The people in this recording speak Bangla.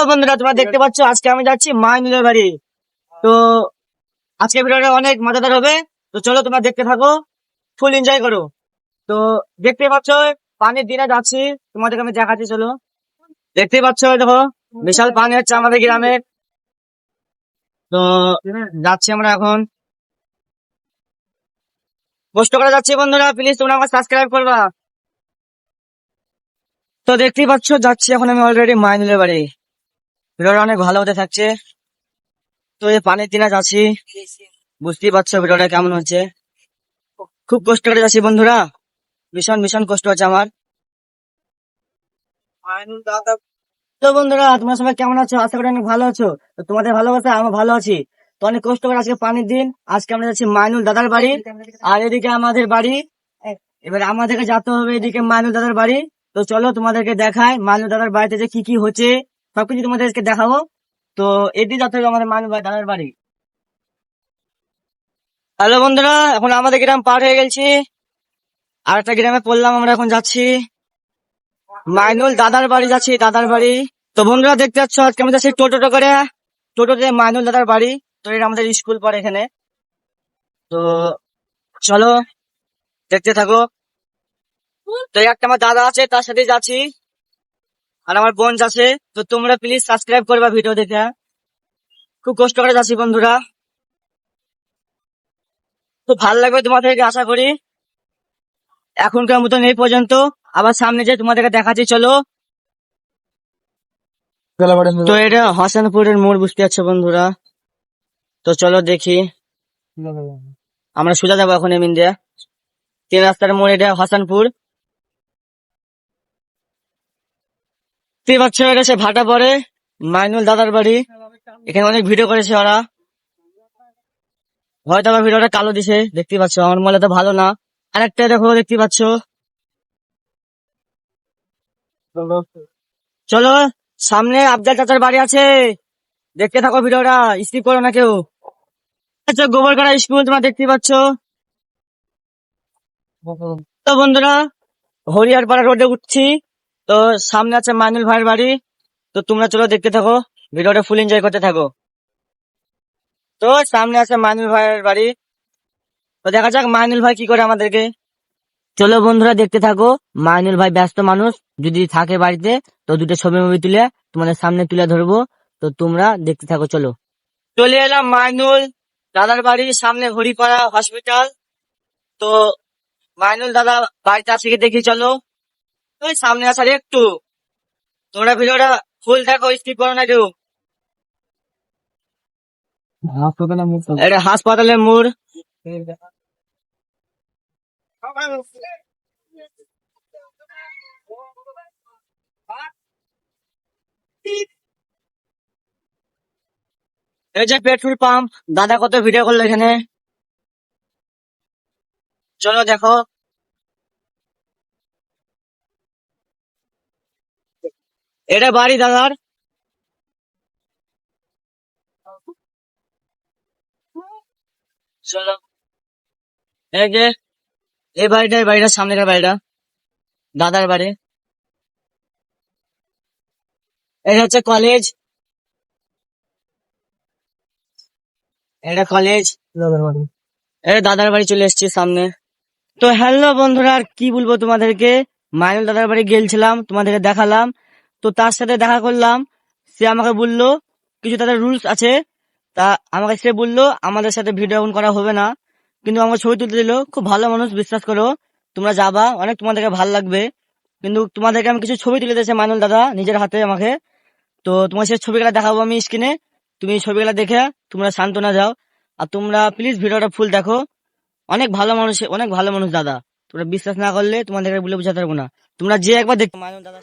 বন্ধুরা, তোমরা দেখতে পাচ্ছ আজকে আমি যাচ্ছি মাইনুলের বাড়ি। তো আজকে ভিডিওটা অনেক মজাদার হবে। তো চলো তোমরা দেখতে থাকো, ফুল এনজয় করো। তো দেখতে পাচ্ছ পানির দিনে যাচ্ছি, তোমাদেরকে আমি দেখাচ্ছি। চলো দেখতে পাচ্ছ, দেখো বিশাল পানি হচ্ছে আমাদের গ্রামে। তো যাচ্ছি আমরা এখন, কষ্ট করে যাচ্ছি। বন্ধুরা প্লিজ তোমরা আমার সাবস্ক্রাইব করবা। তো দেখতেই পাচ্ছ যাচ্ছি এখন আমি অলরেডি মাইনুলের বাড়ি। ভিডিওটা অনেক ভালো হতে থাকছে। তো এই পানির দিনে যাচ্ছি, বুঝতেই পারছো ভিডিওটা কেমন হচ্ছে। খুব কষ্ট করে যাচ্ছি বন্ধুরা, ভীষণ ভীষণ কষ্ট হচ্ছে আমার। তো বন্ধুরা, তোমরা সবাই কেমন আছো? আশা করি অনেক ভালো আছো। তো তোমাদের ভালোবাসা আমি ভালো আছি। তো অনেক কষ্ট করে আজকে পানির দিন, আজকে আমরা যাচ্ছি মাইনুল দাদার বাড়ি। আর এদিকে আমাদের বাড়ি, এবার আমাদেরকে যেতে হবে এদিকে মাইনুল দাদার বাড়ি। তো চলো তোমাদেরকে দেখাই মাইনুল দাদার বাড়িতে যে কি কি হচ্ছে, সবকিছু তোমাদেরকে দেখাবো। তো এদিকে যেতে হবে আমাদের মাইনুল দাদার বাড়ি। হ্যালো বন্ধুরা, এখন আমাদের গ্রাম পার হয়ে গেছি, আর একটা গ্রামে পড়লাম। আমরা এখন যাচ্ছি মাইনুল দাদার বাড়ি, যাচ্ছি দাদার বাড়ি। তো বন্ধুরা দেখতে পাচ্ছ আজকে আমি যাচ্ছি টোটো করে, টোটোতে মাইনুল দাদার বাড়ি। তো এটা আমাদের স্কুল পড়ে এখানে। তো চলো দেখতে থাকো। তো একটা আমার দাদা আছে, তার সাথে যাচ্ছি, আর আমার বোন যাচ্ছে। তো তোমরা প্লিজ সাবস্ক্রাইব করবা ভিডিও দেখে। খুব কষ্ট করে যাচ্ছি বন্ধুরা, তো ভালো লাগবে তোমাদেরকে আশা করি। এখনকার মতন এই পর্যন্ত, আবার সামনে যে তোমাদেরকে দেখাচ্ছি। চলো। তো এটা হাসানপুরের মোড়, বুঝতে পারছো বন্ধুরা। তো চলো দেখি, আমরা সোজা যাবো এখন এমন দিয়ে 3 রাস্তার মোড়, এটা হাসানপুর। পাচ্ছ এটা সে ভাটা পড়ে মাইনুল দাদার বাড়ি। এখানে অনেক ভিডিও করেছে ওরা, হয়তো আমার ভিডিওটা কালো দিছে, দেখতে পাচ্ছ আমার মোবাইলে তো ভালো না। আরেকটা দেখো, দেখতে পাচ্ছ। চলো, সামনে আফজাল চাচার বাড়ি আছে, দেখতে থাকো ভিডিওটা, স্কিপ করো না কেউ। আচ্ছা, গোবরকাড়া স্কুল তোমরা দেখতে পাচ্ছ। তো বন্ধুরা, হরিয়ারপাড়া রোডে উঠছি। তো সামনে আছে মাইনুল ভাইয়ের বাড়ি। তো তোমরা চলো দেখতে থাকো, ভিডিওটা ফুল এনজয় করতে থাকো। তো সামনে আছে মাইনুল ভাইয়ের বাড়ি। তো দেখা যাক মাইনুল ভাই কি করে আমাদেরকে। চলো বন্ধুরা দেখতে থাকো। মাইনুল ভাই ব্যস্ত মানুষ, যদি থাকে বাড়িতে তো দুটো ছবি মুভি তুলে তোমাদের সামনে তুলে ধরবো। তো তোমরা দেখতে থাকো। চলো, চলে এলাম মাইনুল দাদার বাড়ির সামনে, হরিপাড়া হসপিটাল। তো মাইনুল দাদা বাড়িতে আছে কি দেখি। চলো, ওই সামনে আসার একটু, তোমরা ভিডিওটা ফুল দেখো, স্কিপ করো না কেউ। এটা হাসপাতালের মোড়। এই যে পেট্রোল পাম্প, দাদা কত ভিডিও করলো এখানে, চলো দেখো। এটা বাড়ি দাদার। চলো, এই যে এই বাড়িটা, এই বাড়িটার সামনের বাড়িটা দাদার বাড়ি। এটা হচ্ছে কলেজ, এটা কলেজ। এটা দাদার বাড়ি চলে এসেছি সামনে। তো হ্যালো বন্ধুরা, আর কি বলবো তোমাদেরকে, মাইনুল দাদার বাড়ি গেছিলাম, তোমাদেরকে দেখালাম। তো তার সাথে দেখা করলাম, সে আমাকে বললো কিছু তাদের রুলস আছে। তা আমাকে সে বললো আমাদের সাথে ভিডিও অন করা হবে না, কিন্তু আমাকে ছবি তুলতে দিল। খুব ভালো মানুষ, বিশ্বাস করো, তোমরা যাবা অনেক, তোমাদেরকে ভালো লাগবে। কিন্তু তোমাদেরকে আমি কিছু ছবি তুলে দিয়েছে মাইনুল দাদা নিজের হাতে আমাকে। তো তোমার সেই ছবিগুলা দেখাবো আমি স্ক্রিনে, তুমি এই ছবিগুলা দেখে তোমরা সান্ত্বনা যাও। আর তোমরা প্লিজ ভিডিওটা ফুল দেখো, অনেক ভালো মানুষ, অনেক ভালো মানুষ দাদা। তোমরা বিশ্বাস না করলে তোমাদেরকে বলে বোঝাতে পারবো না, তোমরা যে একবার দেখো মাইনুল দাদা।